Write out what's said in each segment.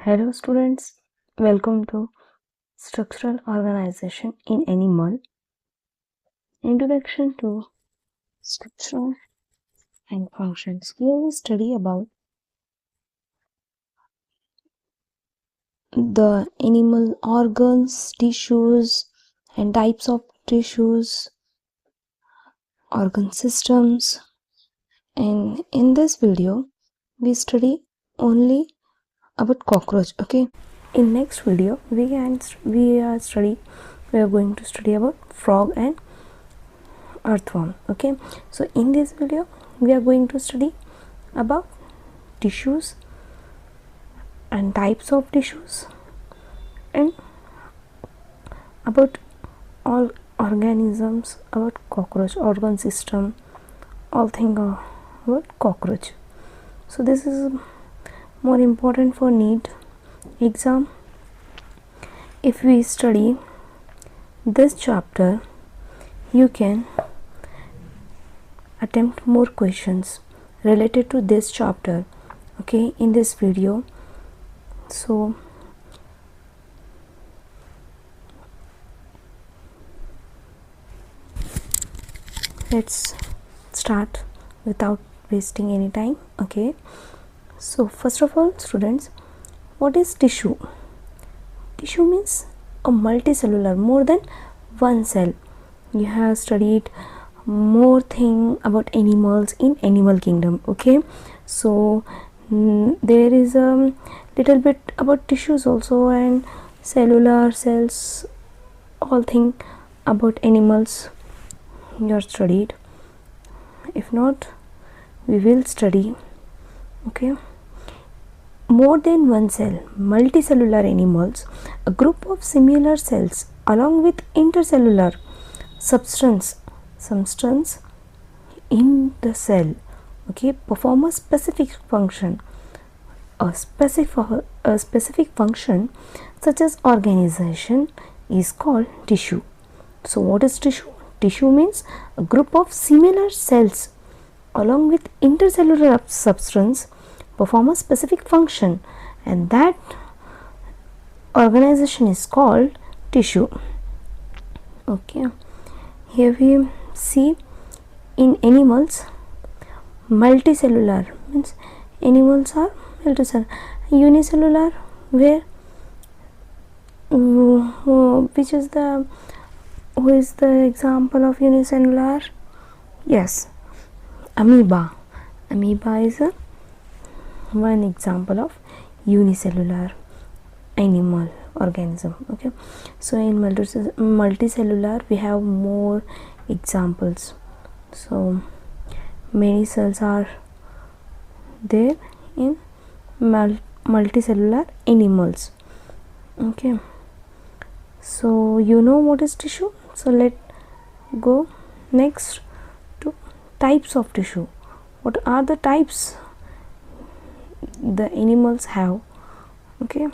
Hello students, welcome to Structural Organization in Animal. Introduction to Structure and Functions. Here we study about the animal organs, tissues and types of tissues, organ systems, and in this video we study only about cockroach. Okay, in next video we are going to study about frog and earthworm. Okay, so in this video we are going to study about tissues and types of tissues and about all organisms, about cockroach, organ system, all thing about cockroach. So this is more important for NEET exam. If we study this chapter, you can attempt more questions related to this chapter, okay, in this video. So let's start without wasting any time. Okay, so first of all, students, what is tissue? Tissue means a multicellular, more than one cell. You have studied more thing about animals in animal kingdom. Okay, so there is a little bit about tissues also, and cellular cells, all thing about animals you are studied. If not, we will study. Okay, more than one cell, multicellular animals, a group of similar cells along with intercellular substance in the cell, okay, perform a specific function. A specific function such as organization is called tissue. So what is tissue? Tissue means a group of similar cells along with intercellular substance perform a specific function, and that organization is called tissue. Okay, here we see in animals, multicellular means animals are multicellular. Unicellular, where who is the example of unicellular? Yes, amoeba. Amoeba is one example of unicellular animal organism. Okay, so in multicellular we have more examples. So many cells are there in multicellular animals. Okay, so you know what is tissue. So let go next to types of tissue. What are the types the animals have? Okay,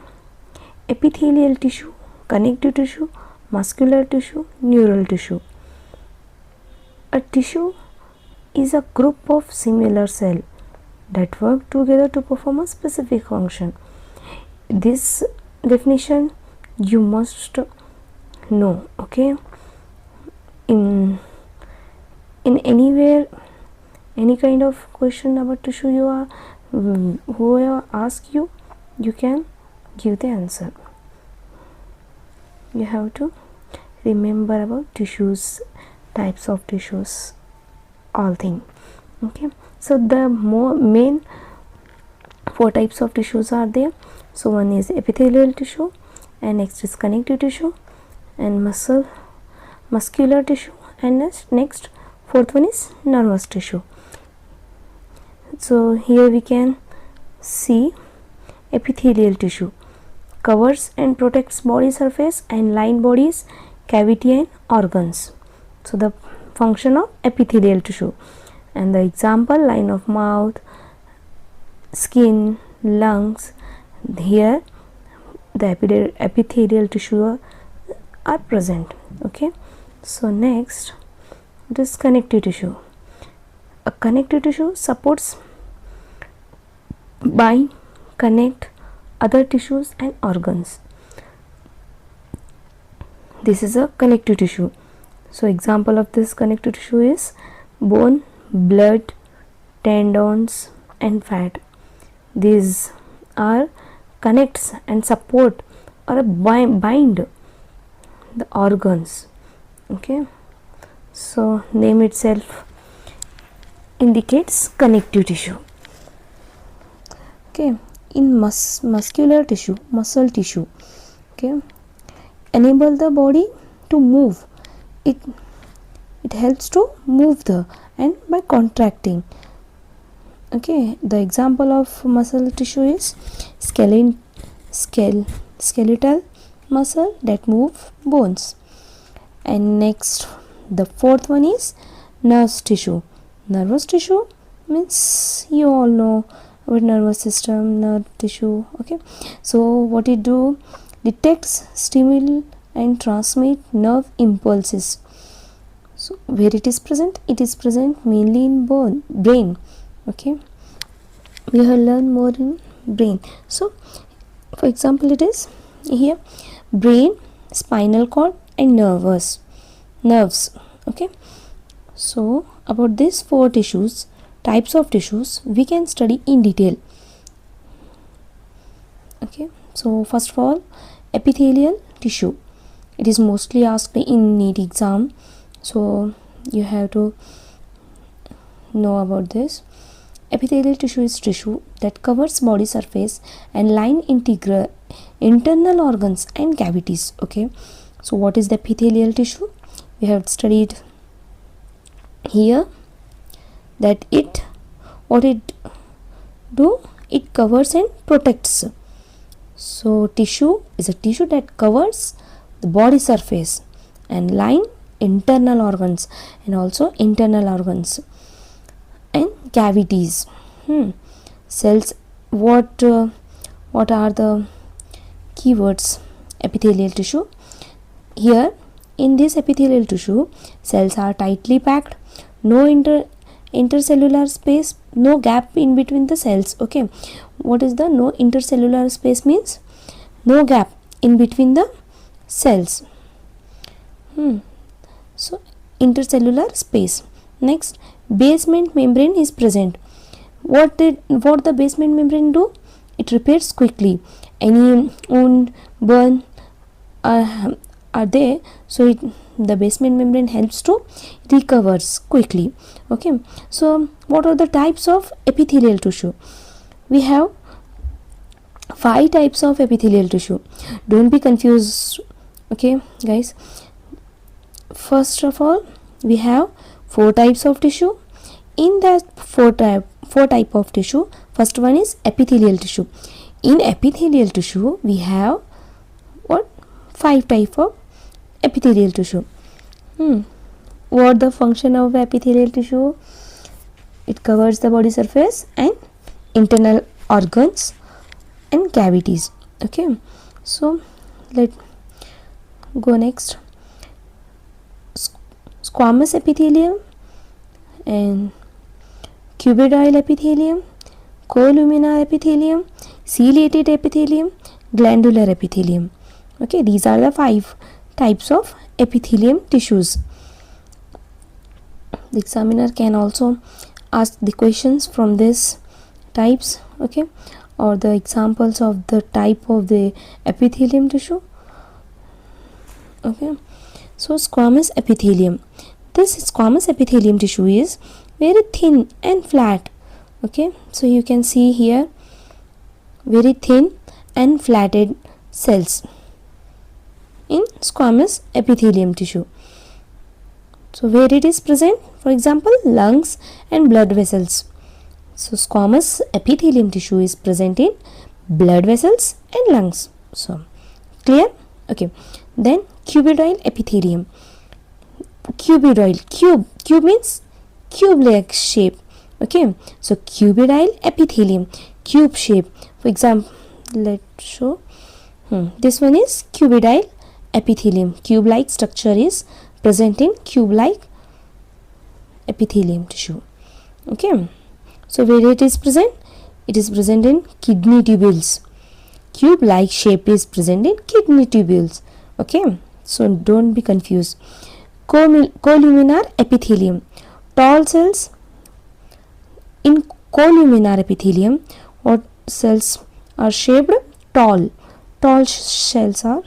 epithelial tissue, connective tissue, muscular tissue, neural tissue. A tissue is a group of similar cells that work together to perform a specific function. This definition you must know. Okay, in anywhere, any kind of question about tissue you are whoever ask you, you can give the answer. You have to remember about tissues, types of tissues, all thing. Okay, so the main four types of tissues are there. So one is epithelial tissue, and next is connective tissue, and muscular tissue, and next fourth one is nervous tissue. So here we can see epithelial tissue covers and protects body surface and line bodies, cavity and organs. So the function of epithelial tissue, and the example, line of mouth, skin, lungs. Here the epithelial tissue are present. Okay, so next this connective tissue. A connective tissue supports, bind, connect other tissues and organs. This is a connective tissue. So example of this connective tissue is bone, blood, tendons and fat. These are connects and support or bind the organs. Okay, so name itself indicates connective tissue. Okay, in muscular tissue, muscle tissue, okay, enable the body to move. It helps to move the and by contracting. Okay, the example of muscle tissue is skeletal muscle that move bones. And next, the fourth one is nervous tissue. Nervous tissue means you all know about nervous system, nerve tissue. Okay, so what it do, detects, stimulate and transmit nerve impulses. So where it is present? It is present mainly in brain. Okay, we have learned more in brain. So for example, it is here brain, spinal cord and nerves. Okay, so about these four tissues, types of tissues, we can study in detail. Okay, so first of all, epithelial tissue. It is mostly asked in NEET exam, so you have to know about this. Epithelial tissue is tissue that covers body surface and line internal organs and cavities. Okay, so what is the epithelial tissue? We have studied here that what it do, it covers and protects. So tissue is a tissue that covers the body surface and line internal organs and also internal organs and cavities. Cells. What are the keywords? Epithelial tissue. Here in this epithelial tissue, cells are tightly packed, no intercellular space, no gap in between the cells. Okay, what is the no intercellular space means? No gap in between the cells. So intercellular space. Next, basement membrane is present. What the basement membrane do? It repairs quickly. Any wound, burn are there, so the basement membrane helps to recovers quickly. Okay, so what are the types of epithelial tissue? We have 5 types of epithelial tissue. Don't be confused. Okay guys, first of all, we have 4 types of tissue. In that 4 type of tissue, first one is epithelial tissue. In epithelial tissue, we have what? 5 type of epithelial tissue. What the function of epithelial tissue? It covers the body surface and internal organs and cavities. Okay, so let's go next. Squamous epithelium and cuboidal epithelium, columnar epithelium, ciliated epithelium, glandular epithelium. Okay, these are the 5 types of epithelium tissues. The examiner can also ask the questions from these types. Okay, or the examples of the type of the epithelium tissue. Okay, so squamous epithelium. This squamous epithelium tissue is very thin and flat. Okay, so you can see here very thin and flattened cells in squamous epithelium tissue. So where it is present? For example, lungs and blood vessels. So squamous epithelium tissue is present in blood vessels and lungs. So clear? Okay, then cuboidal epithelium. Cuboidal, cube means cube-like shape. Okay, so cuboidal epithelium, cube shape. For example, let's show. This one is cuboidal epithelium. Cube-like structure is present in cube-like epithelium tissue. Okay, so where it is present? It is present in kidney tubules, Cube like shape is present in kidney tubules. Okay, so don't be confused. Columnar epithelium, tall cells. In columnar epithelium, what cells are shaped? Tall cells are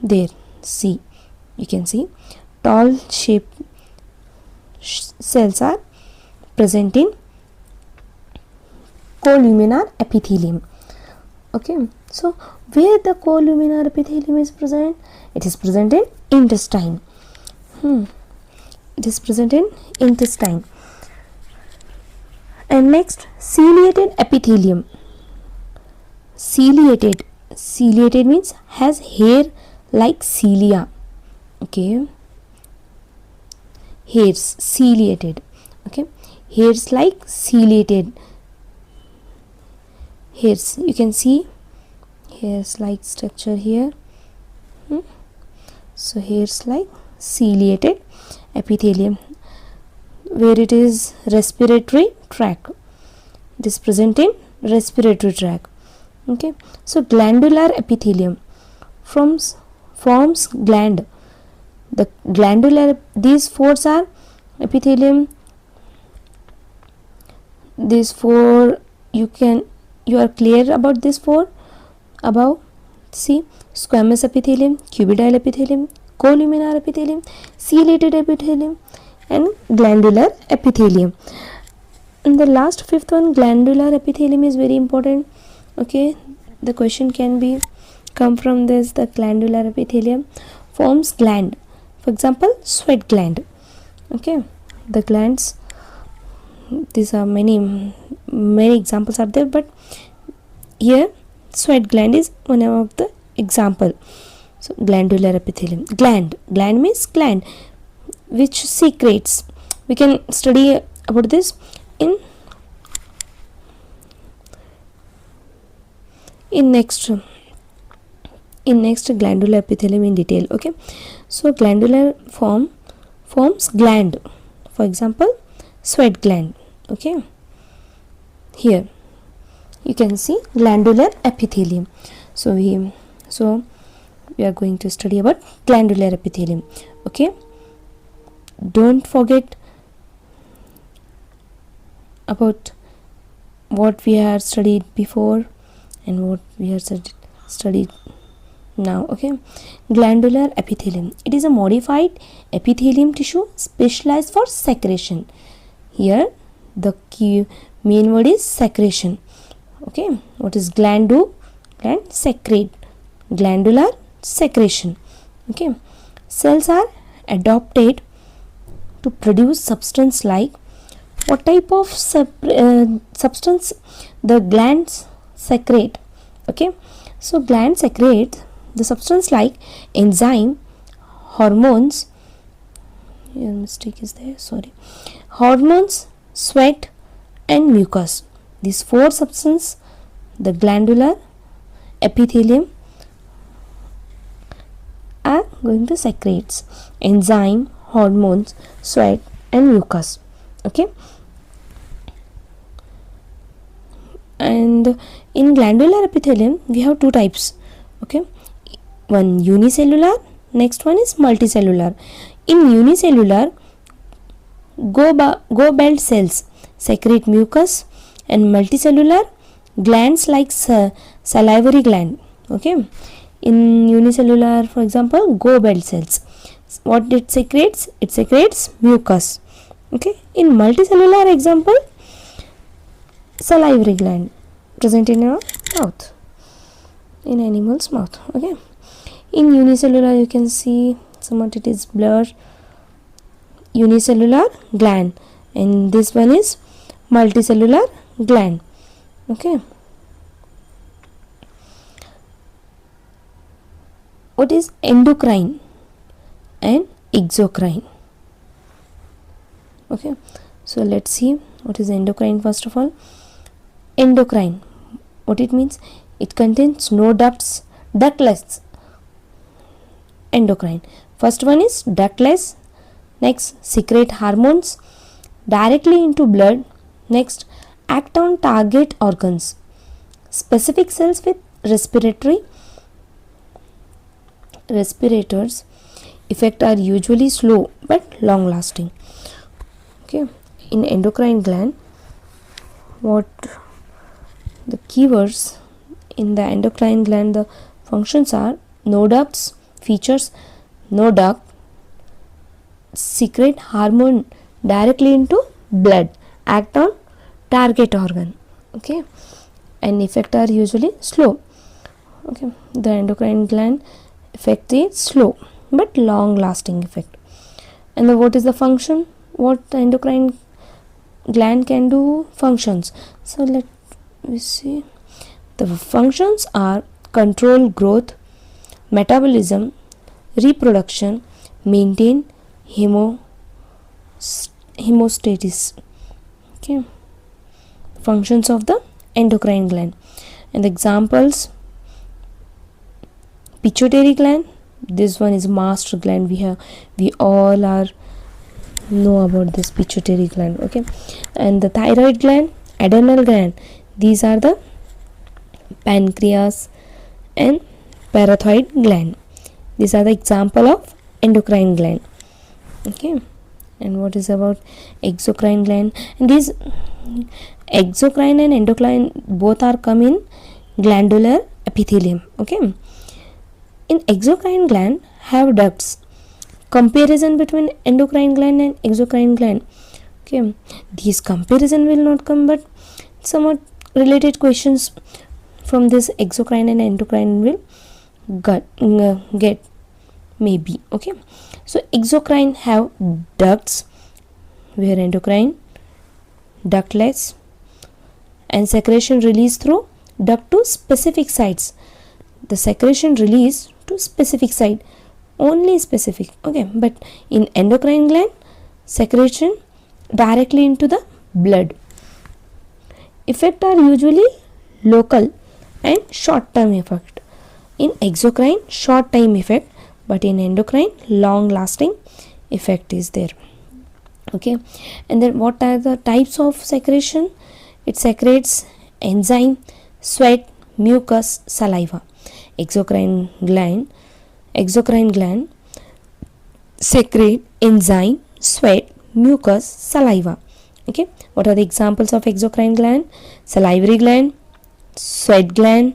there. See, you can see tall shape cells are present in columnar epithelium. Okay, so where the columnar epithelium is present? It is present in intestine. It is present in intestine. And next, ciliated epithelium. Ciliated means has hair like cilia. Okay, hairs, ciliated. Okay, hairs like ciliated. Hairs, you can see hairs like structure here. So hairs like ciliated epithelium, where it is respiratory tract. It is present in respiratory tract. Okay, so glandular epithelium forms gland. The glandular, these four are epithelium. These four, you are clear about this four above. See, squamous epithelium, cuboidal epithelium, columnar epithelium, ciliated epithelium, and glandular epithelium. And the last fifth one, glandular epithelium, is very important. Okay, the question can be come from this. The glandular epithelium forms gland. For example, sweat gland. Okay, the glands, these are many examples are there, but here sweat gland is one of the example. So glandular epithelium, gland means gland which secretes. We can study about this in next glandular epithelium in detail. Okay, so glandular forms gland. For example, sweat gland. Okay, here you can see glandular epithelium. So we are going to study about glandular epithelium. Okay, don't forget about what we have studied before and what we have studied now. Okay, glandular epithelium, it is a modified epithelium tissue specialized for secretion. Here the key main word is secretion. Okay, what is gland do? Gland secrete. Glandular secretion. Okay, cells are adapted to produce substance like, what type of substance the glands secrete? Okay, so glands secrete the substance like enzyme, hormones. Your mistake is there, sorry. Hormones, sweat, and mucus. These four substances the glandular epithelium are going to secrete: enzyme, hormones, sweat, and mucus. Okay, and in glandular epithelium we have two types. Okay, one unicellular, next one is multicellular. In unicellular, go-belt cells secrete mucus, and multicellular glands like salivary gland. Okay, in unicellular, for example, go-belt cells, what it secretes? It secretes mucus. Okay, in multicellular example, salivary gland present in our mouth, in animal's mouth. Okay, in unicellular you can see somewhat it is blurred, unicellular gland, and this one is multicellular gland. Okay, what is endocrine and exocrine? Okay, so let's see what is endocrine first of all. Endocrine, what it means? It contains no ductless. Endocrine, first one is ductless, next secrete hormones directly into blood, next act on target organs, specific cells with respirators effect are usually slow but long lasting. Okay, in endocrine gland, what the keywords in the endocrine gland, the functions are: no ducts features, no duct, secrete hormone directly into blood, act on target organ. Okay, and effect are usually slow. Okay, the endocrine gland effect is slow but long lasting effect. And what is the function? What the endocrine gland can do? Functions. So let me see. The functions are control growth, metabolism, reproduction, maintain hemostasis. Okay, functions of the endocrine gland. And the examples: pituitary gland, this one is master gland. We all are know about this pituitary gland. Okay, and the thyroid gland, adrenal gland, these are the pancreas and parathyroid gland. These are the example of endocrine gland. Okay, and what is about exocrine gland? And these exocrine and endocrine both are come in glandular epithelium. Okay, in exocrine gland have ducts. Comparison between endocrine gland and exocrine gland. Okay, these comparison will not come, but somewhat related questions from this exocrine and endocrine will get maybe. Okay, so exocrine have ducts, where endocrine ductless, and secretion released through duct to specific sites. The secretion released to specific site, only specific. Okay, but in endocrine gland, secretion directly into the blood. Effect are usually local and short term effect. In exocrine, short time effect, but in endocrine, long lasting effect is there. Okay, and then what are the types of secretion? It secretes enzyme, sweat, mucus, saliva. Exocrine gland secrete enzyme, sweat, mucus, saliva. Okay, what are the examples of exocrine gland? Salivary gland, sweat gland,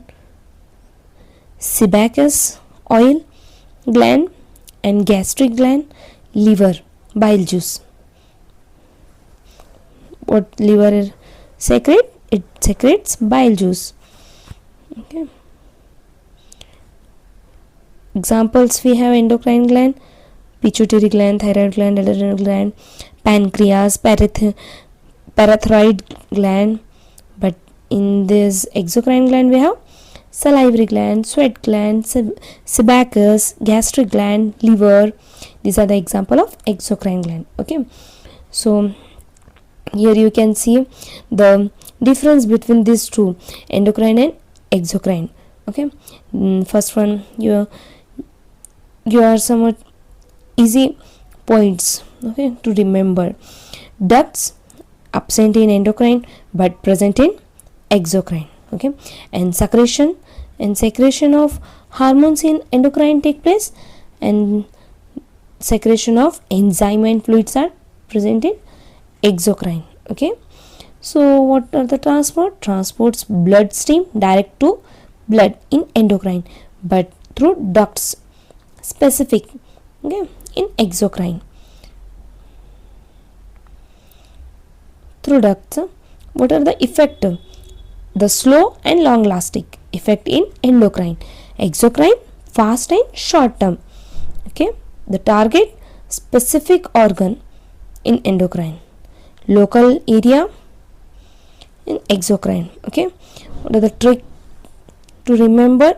sebaceous oil gland, and gastric gland, liver, bile juice. What liver secrete? It secretes bile juice. Okay, examples we have: endocrine gland, pituitary gland, thyroid gland, adrenal gland, pancreas, parathyroid gland. But in this exocrine gland we have salivary gland, sweat gland, sebaceous, gastric gland, liver. These are the example of exocrine gland. Okay, so here you can see the difference between these two, endocrine and exocrine. Okay, first one you are somewhat easy points, okay, to remember. Ducts absent in endocrine but present in exocrine. Okay, and secretion of hormones in endocrine take place, and secretion of enzyme and fluids are present in exocrine. Okay, so what are the transports blood stream direct to blood in endocrine, but through ducts specific. Okay, in exocrine through ducts. What are the effect? The slow and long lasting effect in endocrine. Exocrine fast and short term. Okay, the target specific organ in endocrine, local area in exocrine. Okay, what are the trick to remember?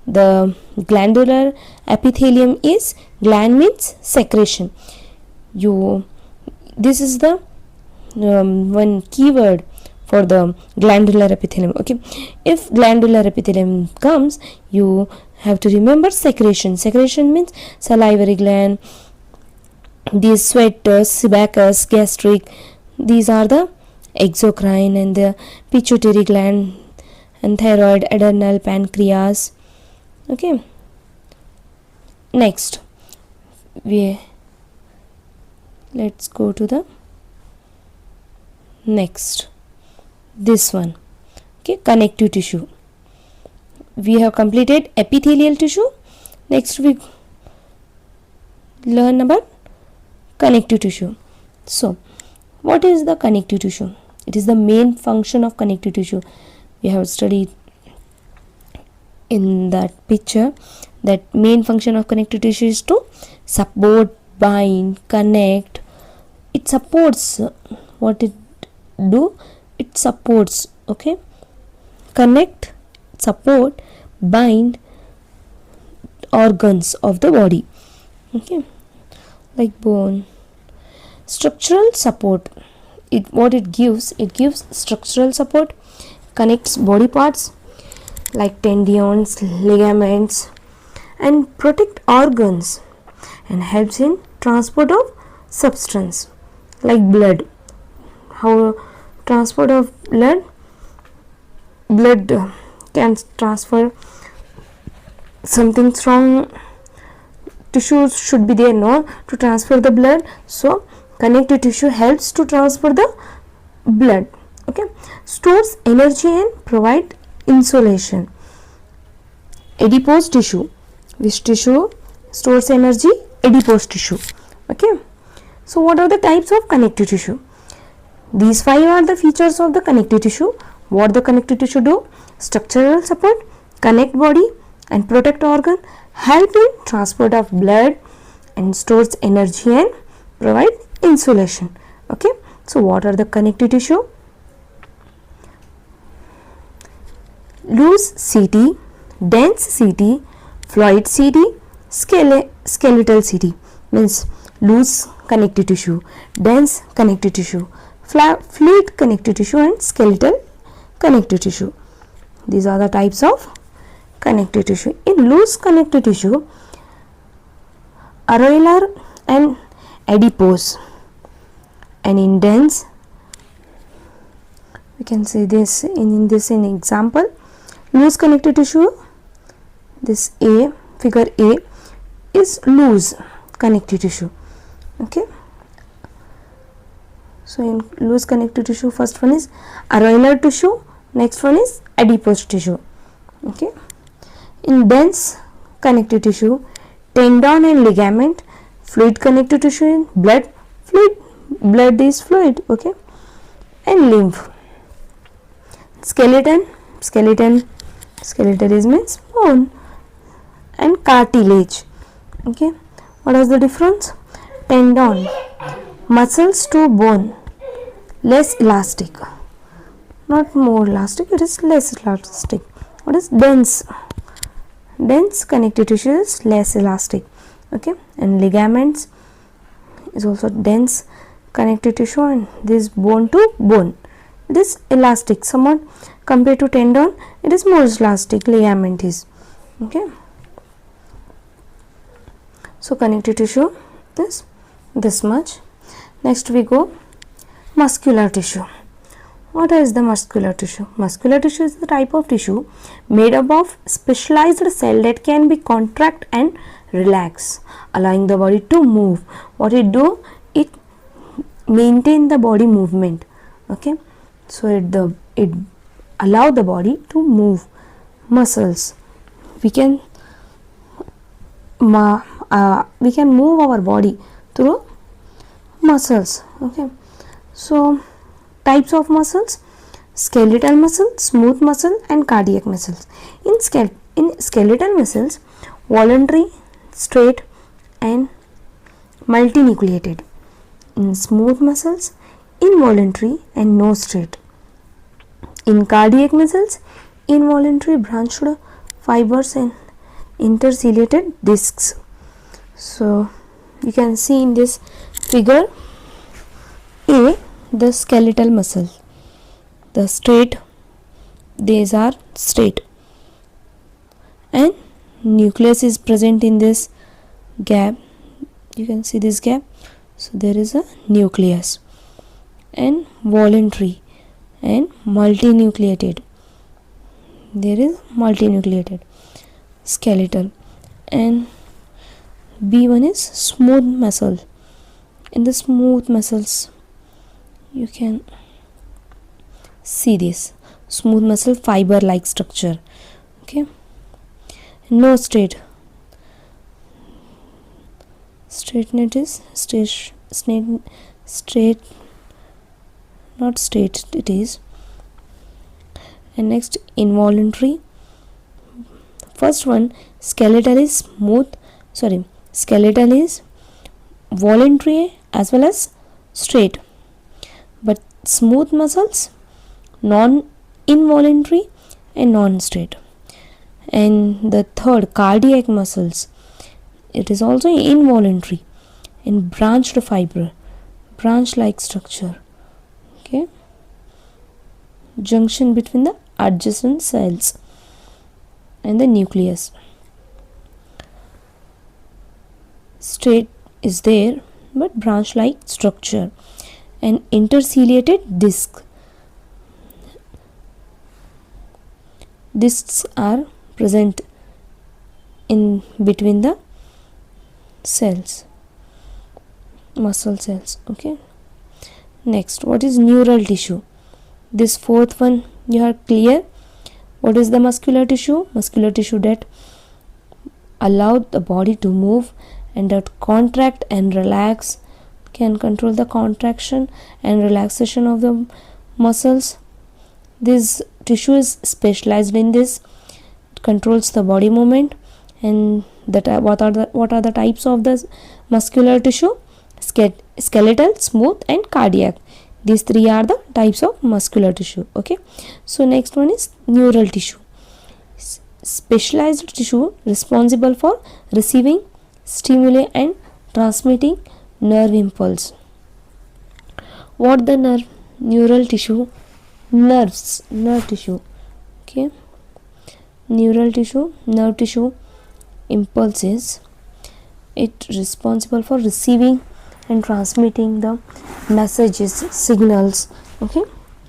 The glandular epithelium is, gland means secretion. This is the one keyword for the glandular epithelium. Okay, if glandular epithelium comes, you have to remember secretion. Secretion means salivary gland, these sweat, sebaceous, gastric, these are the exocrine, and the pituitary gland and thyroid, adrenal, pancreas. Okay, next let's go to the next, this one. Okay, connective tissue. We have completed epithelial tissue. Next we learn about connective tissue. So what is the connective tissue? It is the main function of connective tissue. We have studied in that picture that main function of connective tissue is to support, bind, connect. It supports. What it do? It supports. Okay, connect, support, bind organs of the body. Okay, like bone. Structural support. What it gives? It gives structural support, connects body parts like tendons, ligaments, and protect organs, and helps in transport of substance like blood. How transport of blood can transfer something strong. Tissues should be there, no, to transfer the blood. So connective tissue helps to transfer the blood. Okay, stores energy and provide insulation. Adipose tissue. Which tissue stores energy? Adipose tissue. Okay, so what are the types of connective tissue? These 5 are the features of the connective tissue. What the connective tissue do? Structural support, connect body and protect organ, help in transport of blood, and stores energy and provide insulation. Okay, so what are the connective tissue? Loose CT, dense CT, fluid CT, skeletal CT. Means loose connective tissue, dense connective tissue, fluid connective tissue, and skeletal connective tissue. These are the types of connective tissue. In loose connective tissue, areolar and adipose, and in dense, we can see this in example. Loose connective tissue, this A, figure A is loose connective tissue. Okay, so in loose connective tissue, first one is areolar tissue, next one is adipose tissue. Okay, in dense connective tissue, tendon and ligament, fluid connective tissue in blood is fluid. Okay, and lymph. Skeleton is means bone, and cartilage. Okay, what is the difference? Tendon, muscles to bone, less elastic, not more elastic, it is less elastic. What is dense? Dense connective tissue is less elastic. Okay, and ligaments is also dense connective tissue, and this bone to bone, it is elastic somewhat compared to tendon, it is more elastic, ligament is. Okay, so connective tissue is this much. Next we go muscular tissue. What is the muscular tissue? Muscular tissue is the type of tissue made up of specialized cell that can be contract and relax, allowing the body to move. What it do? It maintain the body movement. Okay, so it allow the body to move. Muscles, we can move our body through muscles. Okay, so types of muscles: skeletal muscle, smooth muscle, and cardiac muscles. In skeletal muscles, voluntary, straight, and multinucleated. In smooth muscles, involuntary and no straight. In cardiac muscles, involuntary branched fibers and intercalated discs. So you can see in this figure A, the skeletal muscle, the straight, these are straight, and nucleus is present in this gap. You can see this gap, so there is a nucleus. And voluntary and multinucleated, there is multinucleated skeletal, and B1 is smooth muscle. In the smooth muscles you can see this smooth muscle fiber like structure. Okay, no straight net is straight, not straight it is. And next, involuntary. First one, skeletal is voluntary as well as straight, but smooth muscles involuntary and non-straight. And the third, cardiac muscles, it is also involuntary and branched fiber, branch like structure. Okay, junction between the adjacent cells and the nucleus. Straight is there but branch like structure. And interciliated disc, discs are present in between the cells, muscle cells. Okay, next, what is neural tissue? This fourth one you are clear. What is the muscular tissue? Muscular tissue that allow the body to move and that contract and relax, can control the contraction and relaxation of the muscles. This tissue is specialized in this, it controls the body movement. And that what are the types of the muscular tissue? Skeletal, smooth and cardiac. These three are the types of muscular tissue. Okay, so next one is neural tissue. Specialized tissue responsible for receiving stimuli and transmitting nerve impulse. What the neural tissue? Nerve tissue. Okay, neural tissue, nerve tissue impulses, it responsible for receiving and transmitting the messages, signals, okay,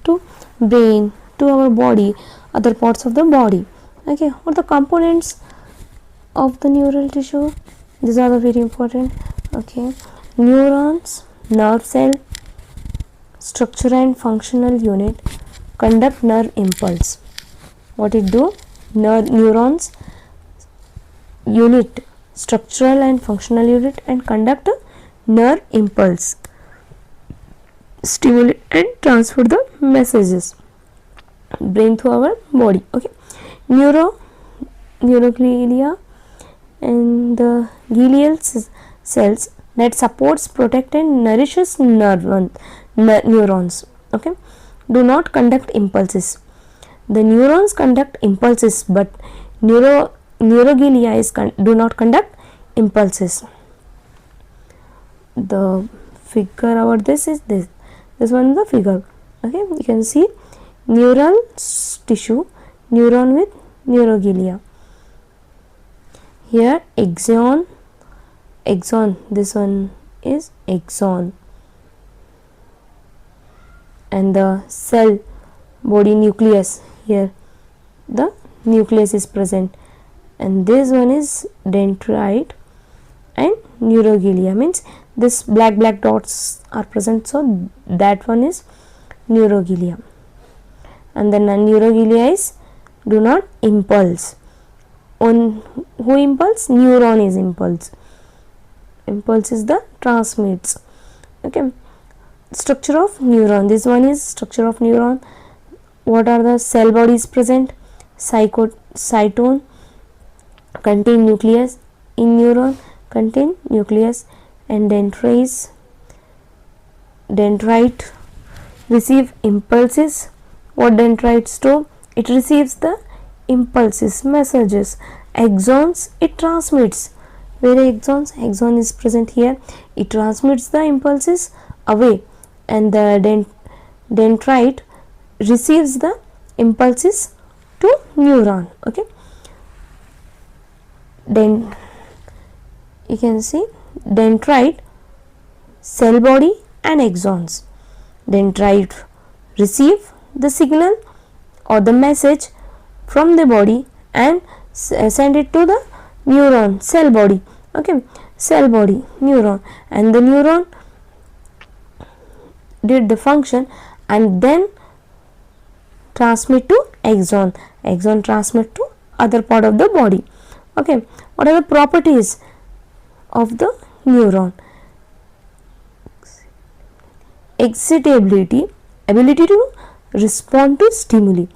to brain, to our body, other parts of the body. Okay, what are the components of the neural tissue? These are the very important. Okay, neurons, nerve cell, structure and functional unit, conduct nerve impulse. What it do? Neurons unit, structural and functional unit, and conduct nerve impulse, stimulate and transfer the messages brain to our body. Okay, neuroglia and the glial cells that supports, protect and nourishes neurons. Okay, do not conduct impulses. The neurons conduct impulses, but neuroglia do not conduct impulses. The figure about this is this one is the figure. Okay, you can see neural tissue, neuron with neuroglia. Here axon, this one is axon, and the cell body nucleus, here the nucleus is present, and this one is dendrite and neuroglia, means this black dots are present, so that one is neuroglia. And the neuroglia is do not impulse. On who impulse? Neuron is impulse. Impulse is the transmits. Okay, structure of neuron, this one is structure of neuron. What are the cell bodies present? Cytone contain nucleus, in neuron contain nucleus, and dendrite receive impulses. What dendrites do? It receives the impulses, messages. Axons, it transmits. Where axons? Axon is present here, it transmits the impulses away, and the dendrite receives the impulses to neuron. Okay, then you can see dendrite, cell body and axons. Dendrite receive the signal or the message from the body and send it to the neuron cell body. Okay, cell body neuron, and the neuron did the function and then transmit to axon, axon transmit to other part of the body. Okay, what are the properties of the neuron? Excitability, ability to respond to stimuli.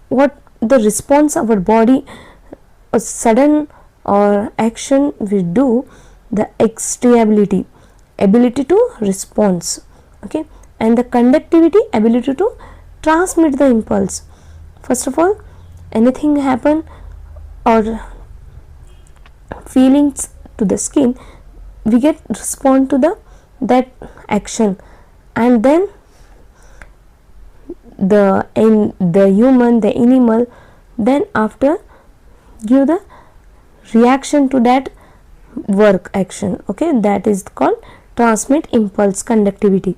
What the response our body, a sudden or action we do, the excitability, ability to response. Okay, and the conductivity, ability to transmit the impulse. First of all, anything happen or feelings to the skin, we get respond to the that action, and then the human, the animal, then after give the reaction to that work action. Okay, that is called transmit impulse conductivity.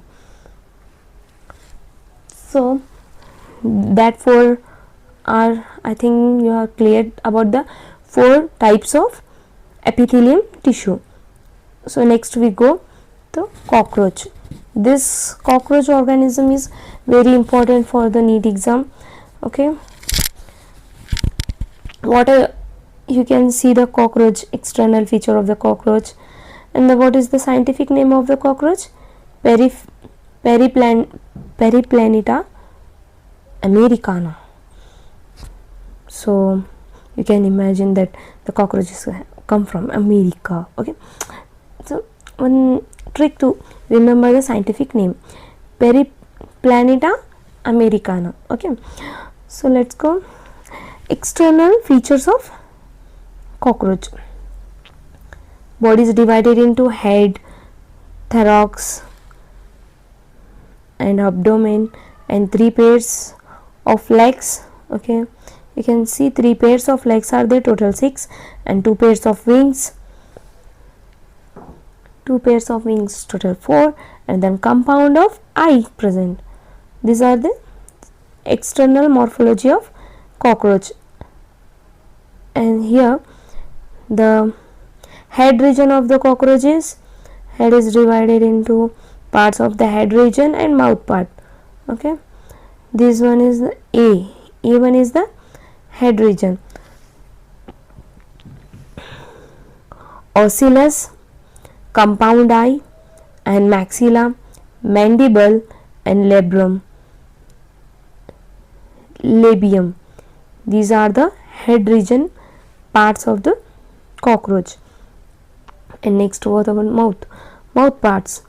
So that four are, I think you are clear about the 4 types of epithelium tissue. So next we go to cockroach. This cockroach organism is very important for the NEET exam. Okay, what you can see the cockroach, external feature of the cockroach, and what is the scientific name of the cockroach? Periplaneta americana. So you can imagine that the cockroaches come from America. Okay, so one trick to remember the scientific name, Periplaneta americana. Okay, so let's go. External features of cockroach. Body is divided into head, thorax and abdomen, and 3 pairs of legs. Okay, you can see 3 pairs of legs are there, total 6, and 2 pairs of wings, 2 pairs of wings, total 4, and then compound of eye present. These are the external morphology of cockroach. And here the head region of the cockroach is, head is divided into parts of the head region and mouth part. Okay, this one is the A1 is the head region. Ocellus, compound eye, and maxilla, mandible, and labium. These are the head region parts of the cockroach. And next, what about mouth parts?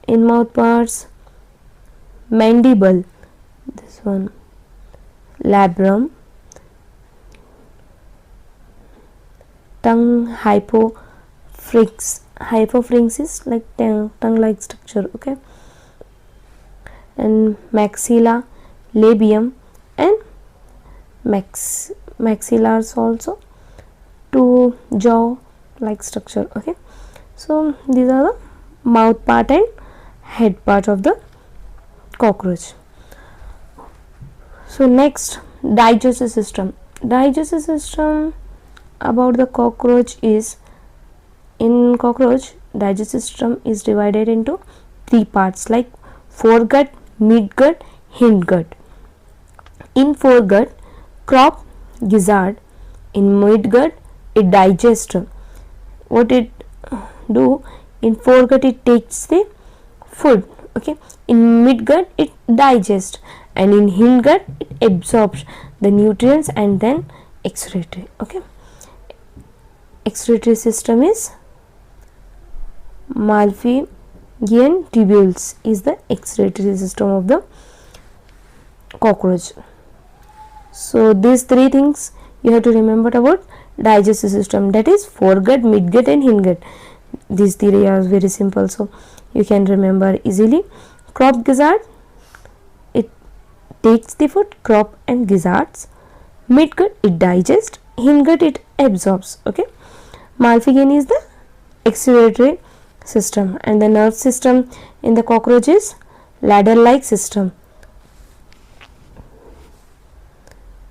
In mouth parts, mandible, this one, labrum, tongue, hypopharynx is like tongue like structure. Okay, and maxilla, labium, and maxillars also 2 jaw like structure. Okay, so these are the mouth part and head part of the cockroach. So next, digestive system. Digestive system about the cockroach is, in cockroach digestive system is divided into 3 parts like foregut, midgut, hindgut. In foregut, crop, gizzard. In midgut, it digests. What it do? In foregut, it takes the food. Okay, in midgut it digests, and in hindgut it absorbs the nutrients and then excretory. Okay, excretory system is Malpighian tubules is the excretory system of the cockroach. So these 3 things you have to remember about digestive system, that is foregut, midgut, and hindgut. These 3 are very simple, so you can remember easily. Crop, gizzard, it takes the food, crop and gizzards. Midgut, it digests. Hindgut, it absorbs. Okay, Malpighian is the excretory system, and the nerve system in the cockroach is ladder like system,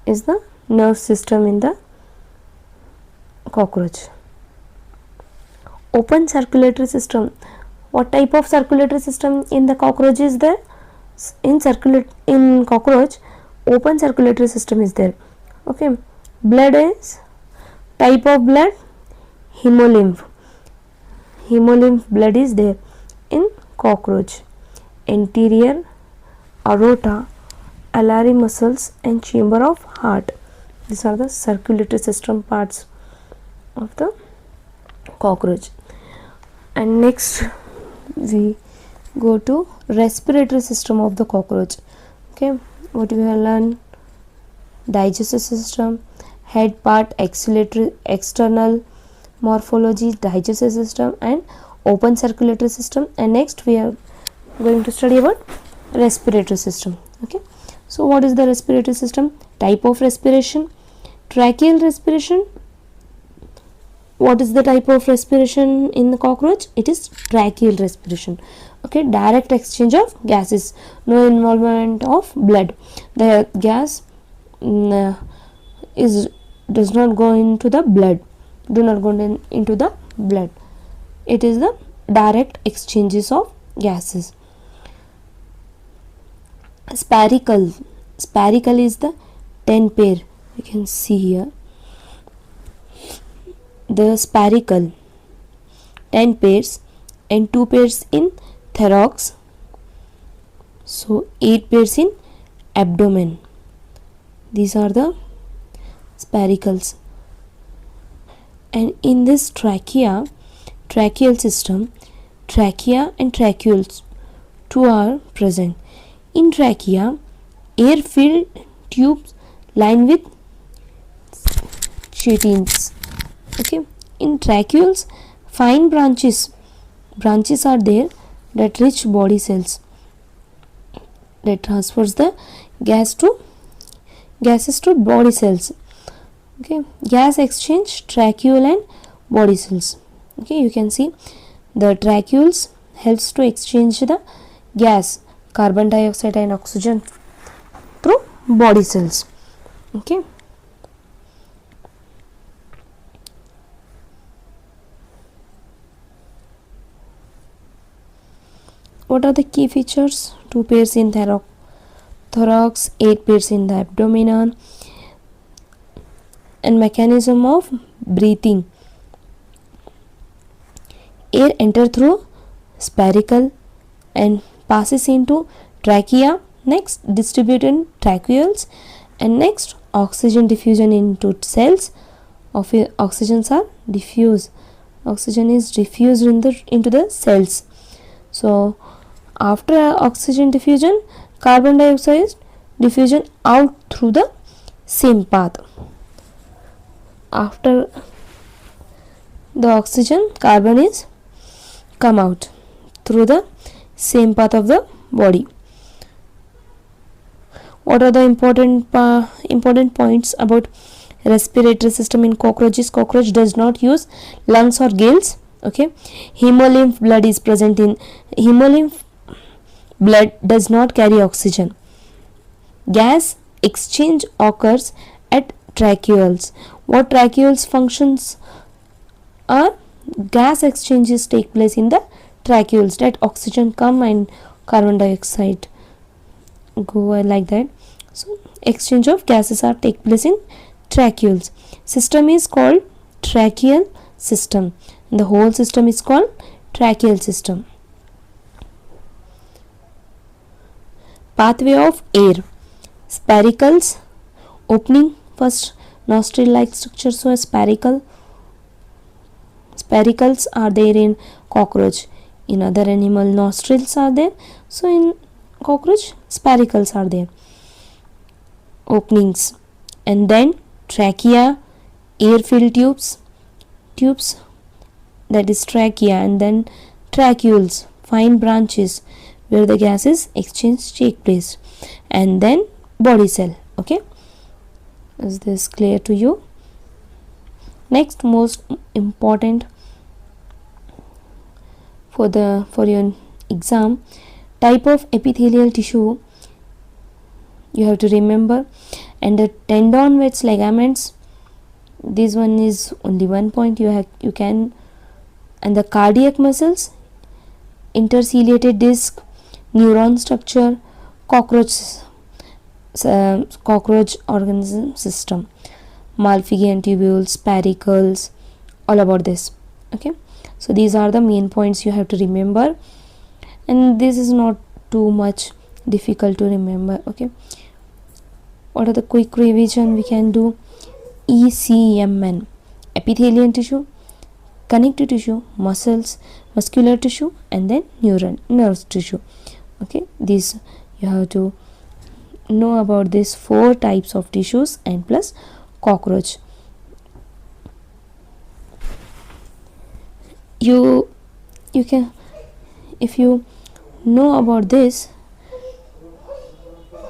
is the nerve system in the cockroach. Open circulatory system. What type of circulatory system in the cockroach is there? In cockroach, open circulatory system is there. Okay. Blood is type of blood, hemolymph. Hemolymph blood is there in cockroach. Anterior aorta, alari muscles and chamber of heart. These are the circulatory system parts of the cockroach. And next we go to respiratory system of the cockroach. Okay, what we have learned: digestive system, head part, external morphology, digestive system and open circulatory system. And next we are going to study about respiratory system. Okay, so what is the respiratory system? Type of respiration: tracheal respiration. What is the type of respiration in the cockroach? It is tracheal respiration. Okay, direct exchange of gases, no involvement of blood. The gas does not go into the blood, into the blood. It is the direct exchanges of gases. Spherical is the 10 pair. You can see here the spherical 10 pairs and 2 pairs in thorax, so 8 pairs in abdomen. These are the sphericals. And in this tracheal system, trachea and tracheoles two are present. In trachea, air filled tubes lined with chitins. Okay, in tracheoles, fine branches are there that reach body cells, that transfers the gases to body cells. Okay, gas exchange, tracheole and body cells. Okay, you can see the tracheoles helps to exchange the gas, carbon dioxide and oxygen through body cells. Okay, what are the key features? 2 pairs in thorax, 8 pairs in the abdomen. And mechanism of breathing: air enter through spherical and passes into trachea, next distributed in tracheoles, and next oxygen diffusion into cells. Oxygen is diffused into the cells. So after oxygen diffusion, carbon dioxide diffusion out through the same path. After the oxygen, carbon is come out through the same path of the body. What are the important points about respiratory system in cockroaches? Cockroach does not use lungs or gills. Okay, hemolymph blood is present in hemolymph blood does not carry oxygen. Gas exchange occurs at tracheoles. What tracheoles functions are? Gas exchanges take place in the tracheoles, that oxygen come and carbon dioxide go like that. So exchange of gases are take place in tracheoles. System is called tracheal system, and the whole system is called tracheal system. Pathway of air: sphericals, opening, first nostril like structure, so sphericals are there in cockroach. In other animal nostrils are there, so in cockroach sphericals are there, openings. And then trachea, air filled tubes, that is trachea, and then tracheoles, fine branches where the gases exchange take place, and then body cell. Okay, is this clear to you? Next, most important for your exam, type of epithelial tissue you have to remember. And the tendon with ligaments, this one is only one point you can. And the cardiac muscles, interciliated disc, neuron structure, cockroach organism system, Malpighian tubules, particles, all about this. Okay, so these are the main points you have to remember, and this is not too much difficult to remember. Okay, what are the quick revision we can do? ECMN, epithelial tissue, connective tissue, muscles, muscular tissue, and then nerve tissue. Okay, these you have to know about these 4 types of tissues and plus cockroach. You can, if you know about this,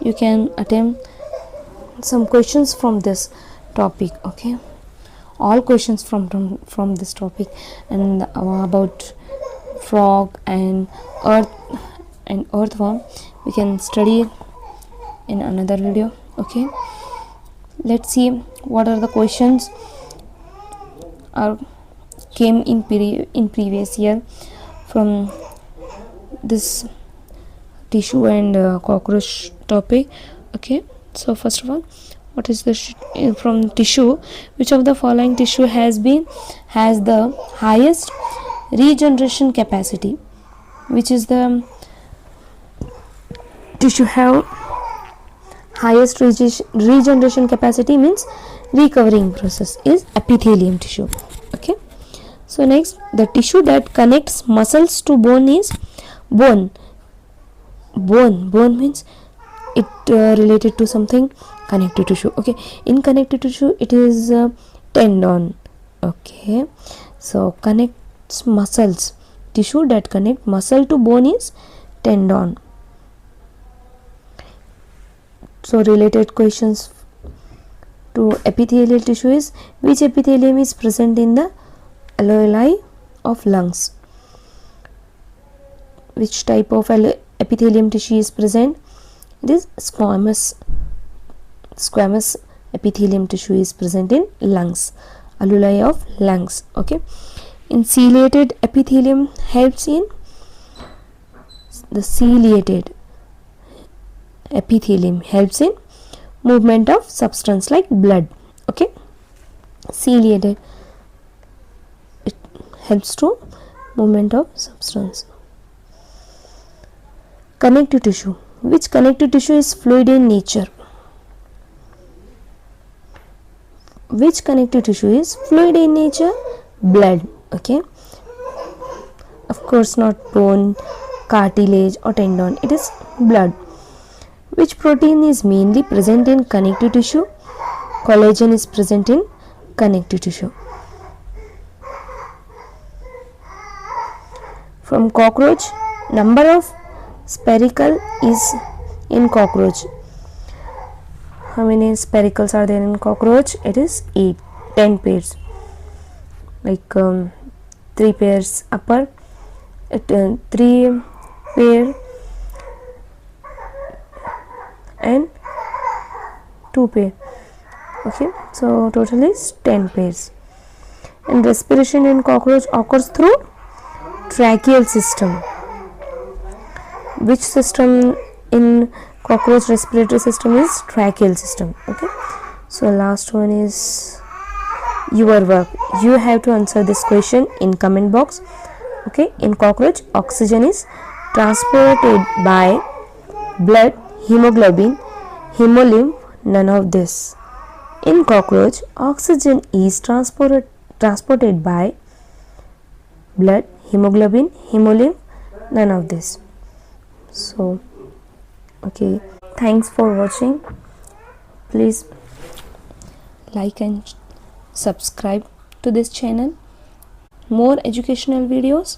you can attempt some questions from this topic. Okay, all questions from this topic, and about frog and earthworm we can study in another video. Okay, let's see what are the questions came in previous year from this tissue and cockroach topic. Okay, so first of all, what is the from tissue, which of the following tissue has the highest regeneration capacity? Which is the tissue have highest regeneration capacity, means recovering process, is epithelium tissue. Okay, so next, the tissue that connects muscles to bone is bone means it related to something connective tissue. Okay, in connective tissue it is tendon. Okay, so connects muscles, tissue that connect muscle to bone is tendon. So related questions to epithelial tissue is, which epithelium is present in the alveoli of lungs? Which type of epithelium tissue is present? It is squamous epithelium tissue is present in lungs, alveoli of lungs. Okay, ciliated epithelium helps in epithelium helps in movement of substance like blood. Okay, ciliated, it helps to movement of substance. Connective tissue, which connective tissue is fluid in nature? Which connective tissue is fluid in nature? Blood. Okay, of course not bone, cartilage or tendon, it is blood. Which protein is mainly present in connective tissue? Collagen is present in connective tissue. From cockroach, number of spiracle is in cockroach. How many spiracles are there in cockroach? It is 10 pairs, like 3 pairs upper, 3 pair and 2 pair. Okay, so total is 10 pairs. And respiration in cockroach occurs through tracheal system. Which system in cockroach respiratory system is tracheal system? Okay, so last one is your work. You have to answer this question in comment box. Okay, in cockroach, oxygen is transported by blood, hemoglobin, hemolymph, none of this. In cockroach, oxygen is transported by blood, hemoglobin, hemolymph, none of this. So okay, thanks for watching. Please like and subscribe to this channel, more educational videos,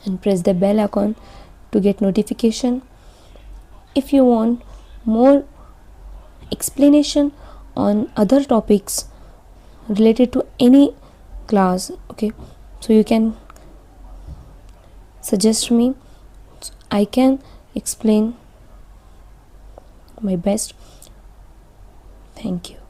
and press the bell icon to get notification. If you want more explanation on other topics related to any class, okay, so you can suggest me, I can explain my best. Thank you.